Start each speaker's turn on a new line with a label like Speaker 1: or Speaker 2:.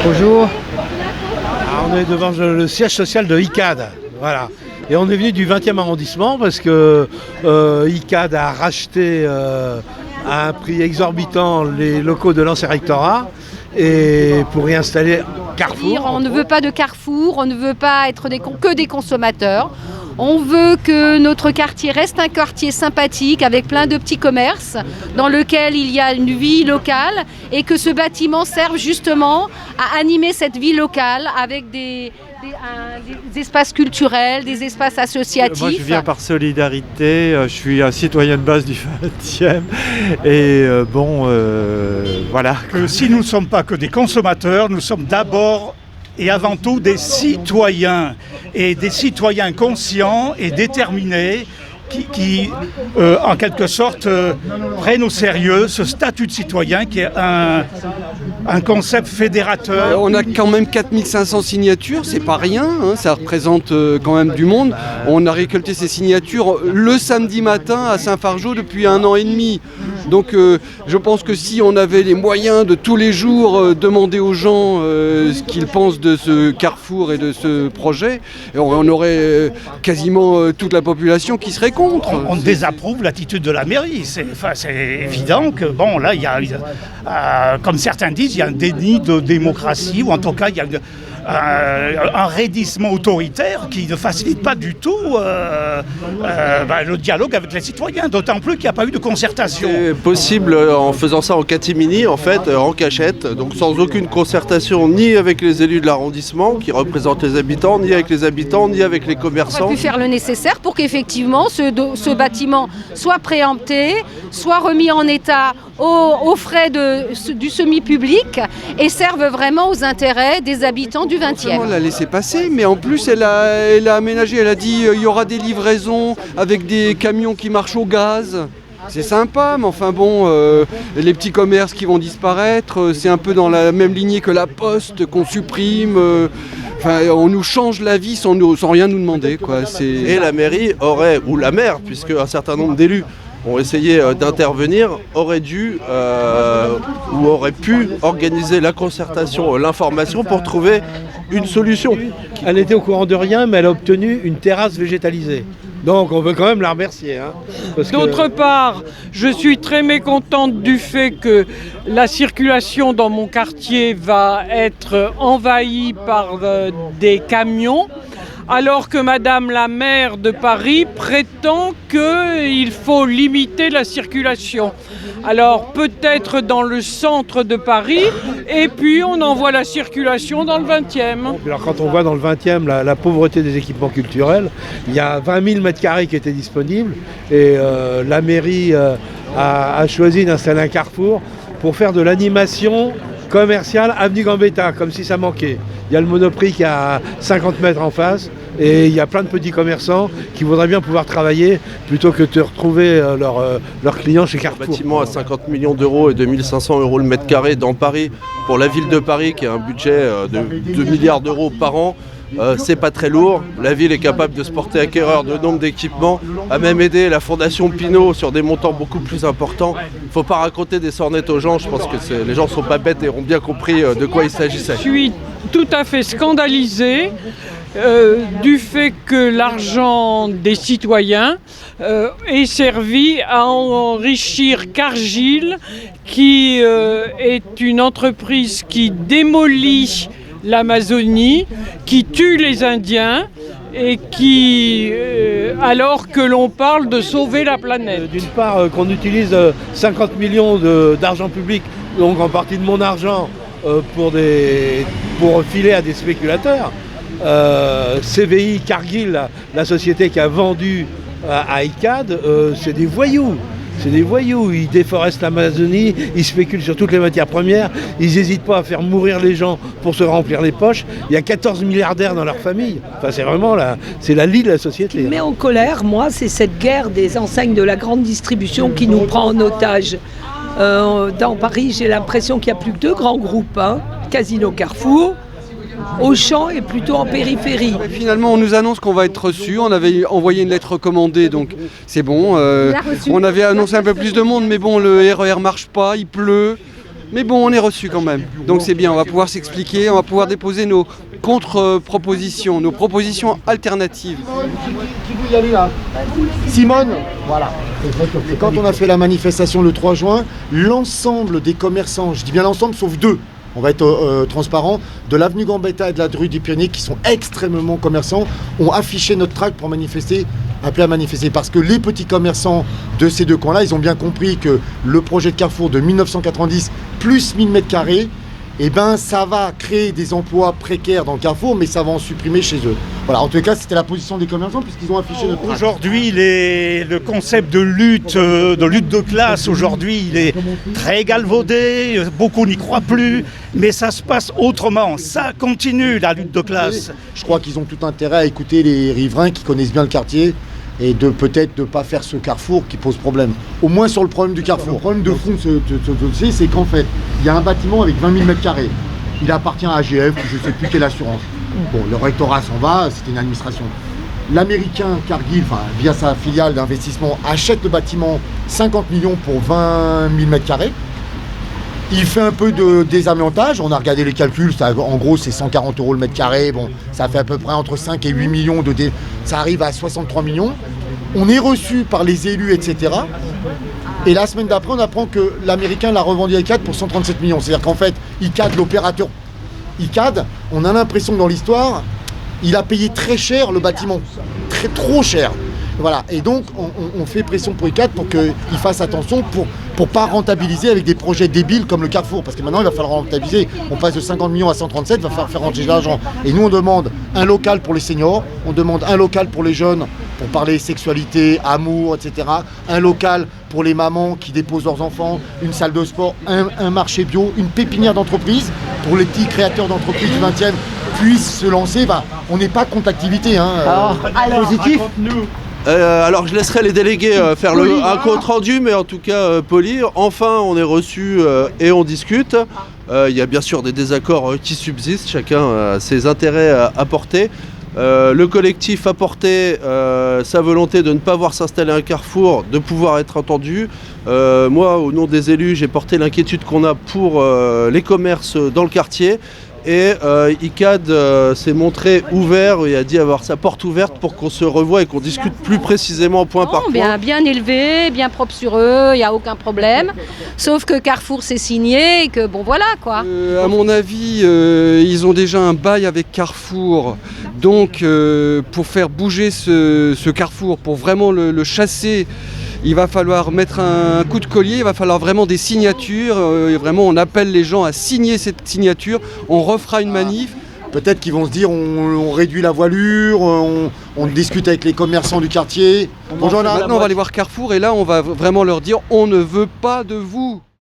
Speaker 1: Bonjour. Alors, on est devant le siège social de ICAD. Voilà. Et on est venu du 20e arrondissement parce que ICAD a racheté à un prix exorbitant les locaux de l'ancien rectorat et pour y installer Carrefour.
Speaker 2: On ne veut pas de Carrefour, on ne veut pas être que des consommateurs. On veut que notre quartier reste un quartier sympathique avec plein de petits commerces dans lequel il y a une vie locale et que ce bâtiment serve justement à animer cette vie locale avec des espaces culturels, des espaces associatifs.
Speaker 3: Moi je viens par solidarité, je suis un citoyen de base du 20e et voilà.
Speaker 4: Si nous ne sommes pas que des consommateurs, nous sommes d'abord et avant tout des citoyens, et des citoyens conscients et déterminés qui en quelque sorte, prennent au sérieux ce statut de citoyen qui est un concept fédérateur.
Speaker 5: On a quand même 4500 signatures, c'est pas rien, hein, ça représente quand même du monde. On a récolté ces signatures le samedi matin à Saint-Fargeau depuis 1 an et demi. Donc je pense que si on avait les moyens de tous les jours demander aux gens ce qu'ils pensent de ce carrefour et de ce projet, on aurait quasiment toute la population qui serait contre.
Speaker 4: On désapprouve l'attitude de la mairie. C'est évident que, bon, là, il y a, comme certains disent, il y a un déni de démocratie, ou en tout cas, il y a un raidissement autoritaire qui ne facilite pas du tout le dialogue avec les citoyens, d'autant plus qu'il n'y a pas eu de concertation.
Speaker 6: C'est possible en faisant ça en catimini, en fait, en cachette, donc sans aucune concertation ni avec les élus de l'arrondissement qui représentent les habitants, ni avec les habitants, ni avec les commerçants.
Speaker 2: On a pu faire le nécessaire pour qu'effectivement ce bâtiment soit préempté, soit remis en état aux frais du semi-public et serve vraiment aux intérêts des habitants du 20e.
Speaker 5: Elle l'a laissé passer, mais en plus elle a aménagé, elle a dit il y aura des livraisons avec des camions qui marchent au gaz. C'est sympa, mais enfin bon, les petits commerces qui vont disparaître, c'est un peu dans la même lignée que la poste qu'on supprime. On nous change la vie sans rien nous demander, quoi.
Speaker 6: Et la mairie aurait, ou la maire, puisque un certain nombre d'élus ont essayé d'intervenir, aurait dû ou aurait pu organiser la concertation, l'information pour trouver une solution.
Speaker 1: Elle était au courant de rien, mais elle a obtenu une terrasse végétalisée. Donc on veut quand même la remercier.
Speaker 7: D'autre part, je suis très mécontente du fait que la circulation dans mon quartier va être envahie par des camions, alors que Madame la maire de Paris prétend qu'il faut limiter la circulation. Alors peut-être dans le centre de Paris, et puis on envoie la circulation dans le 20e.
Speaker 1: Alors quand on voit dans le 20e la pauvreté des équipements culturels, il y a 20 000 m² qui étaient disponibles, et la mairie a choisi d'installer un carrefour pour faire de l'animation commerciale avenue Gambetta, comme si ça manquait. Il y a le Monoprix qui a 50 mètres en face, et il y a plein de petits commerçants qui voudraient bien pouvoir travailler plutôt que de retrouver leurs clients chez Carrefour.
Speaker 6: Un bâtiment à 50 millions d'euros et 2500 € le mètre carré dans Paris, pour la ville de Paris qui a un budget de 2 milliards d'euros par an, c'est pas très lourd. La ville est capable de se porter acquéreur de nombre d'équipements, a même aidé la Fondation Pinault sur des montants beaucoup plus importants. Il ne faut pas raconter des sornettes aux gens, je pense que les gens ne sont pas bêtes et ont bien compris de quoi il s'agissait.
Speaker 7: Je suis tout à fait scandalisé du fait que l'argent des citoyens est servi à enrichir Cargill, qui est une entreprise qui démolit l'Amazonie, qui tue les Indiens et qui, alors que l'on parle de sauver la planète.
Speaker 1: D'une part, qu'on utilise 50 millions d'argent public, donc en partie de mon argent, pour filer à des spéculateurs. CVI Cargill, la société qui a vendu à ICAD, c'est des voyous. C'est des voyous, ils déforestent l'Amazonie, ils spéculent sur toutes les matières premières, ils n'hésitent pas à faire mourir les gens pour se remplir les poches. Il y a 14 milliardaires dans leur famille. Enfin, c'est vraiment la lie de la société.
Speaker 8: Ce qui me met en colère, moi, c'est cette guerre des enseignes de la grande distribution qui nous prend en otage. Dans Paris, j'ai l'impression qu'il n'y a plus que 2 grands groupes, Casino Carrefour, Auchan est plutôt en périphérie.
Speaker 5: Finalement, on nous annonce qu'on va être reçu. On avait envoyé une lettre recommandée, donc c'est bon. On avait annoncé un peu plus de monde, mais bon, le RER marche pas, il pleut. Mais bon, on est reçu quand même. Donc c'est bien, on va pouvoir s'expliquer, on va pouvoir déposer nos contre-propositions, nos propositions alternatives.
Speaker 9: Qui veut y aller là? Simone, voilà. Et quand on a fait la manifestation le 3 juin, l'ensemble des commerçants, je dis bien l'ensemble sauf deux, on va être transparent, de l'avenue Gambetta et de la rue du Pyrénées, qui sont extrêmement commerçants, ont affiché notre tract pour manifester, appelé à manifester. Parce que les petits commerçants de ces deux coins-là, ils ont bien compris que le projet de Carrefour de 1990, plus 1000 m², eh ben, ça va créer des emplois précaires dans le Carrefour, mais ça va en supprimer chez eux. Voilà, en tout cas, c'était la position des commerçants, puisqu'ils ont affiché notre tract.
Speaker 4: Aujourd'hui, le concept de lutte de classe, aujourd'hui, il est très galvaudé, beaucoup n'y croient plus, mais ça se passe autrement, ça continue la lutte de classe.
Speaker 9: Je crois qu'ils ont tout intérêt à écouter les riverains qui connaissent bien le quartier, et de peut-être de ne pas faire ce carrefour qui pose problème. Au moins sur le problème du carrefour. Le problème de fond de ce dossier, c'est qu'en fait, il y a un bâtiment avec 20 000 m². Il appartient à AGF, je ne sais plus quelle assurance. Bon, le rectorat s'en va, c'était une administration. L'américain Cargill, via sa filiale d'investissement, achète le bâtiment 50 millions pour 20 000 m². Il fait un peu de désamiantage, on a regardé les calculs, en gros c'est 140 € le mètre carré, bon, ça fait à peu près entre 5 et 8 millions, ça arrive à 63 millions. On est reçu par les élus, etc. Et la semaine d'après, on apprend que l'Américain l'a revendu à ICAD pour 137 millions. C'est-à-dire qu'en fait, ICAD, l'opérateur ICAD, on a l'impression que dans l'histoire, il a payé très cher le bâtiment, trop cher. Voilà, et donc on fait pression pour ICAD pour qu'il fasse attention pour pas rentabiliser avec des projets débiles comme le Carrefour, parce que maintenant il va falloir rentabiliser. On passe de 50 millions à 137, il va falloir faire rentrer de l'argent. Et nous on demande un local pour les seniors, on demande un local pour les jeunes pour parler sexualité, amour, etc. Un local pour les mamans qui déposent leurs enfants, une salle de sport, un marché bio, une pépinière d'entreprise pour les petits créateurs d'entreprises du 20e puissent se lancer. On n'est pas contre l'activité. Positif.
Speaker 6: Alors je laisserai les délégués faire un compte rendu, mais en tout cas poli. Enfin on est reçus et on discute. Il y a bien sûr des désaccords qui subsistent, chacun a ses intérêts à porter. Le collectif a porté sa volonté de ne pas voir s'installer un carrefour, de pouvoir être entendu. Moi, au nom des élus, j'ai porté l'inquiétude qu'on a pour les commerces dans le quartier. Et ICAD s'est montré ouvert et a dit avoir sa porte ouverte pour qu'on se revoie et qu'on discute plus précisément point par point.
Speaker 2: Bien élevé, bien propre sur eux, il n'y a aucun problème. Sauf que Carrefour s'est signé et que bon voilà quoi.
Speaker 5: À mon avis, ils ont déjà un bail avec Carrefour. Donc pour faire bouger ce Carrefour, pour vraiment le chasser, il va falloir mettre un coup de collier, il va falloir vraiment des signatures. Vraiment, on appelle les gens à signer cette signature. On refera une manif.
Speaker 9: Peut-être qu'ils vont se dire on réduit la voilure, on discute avec les commerçants du quartier.
Speaker 5: Bonjour, maintenant, on va aller voir Carrefour et là, on va vraiment leur dire on ne veut pas de vous.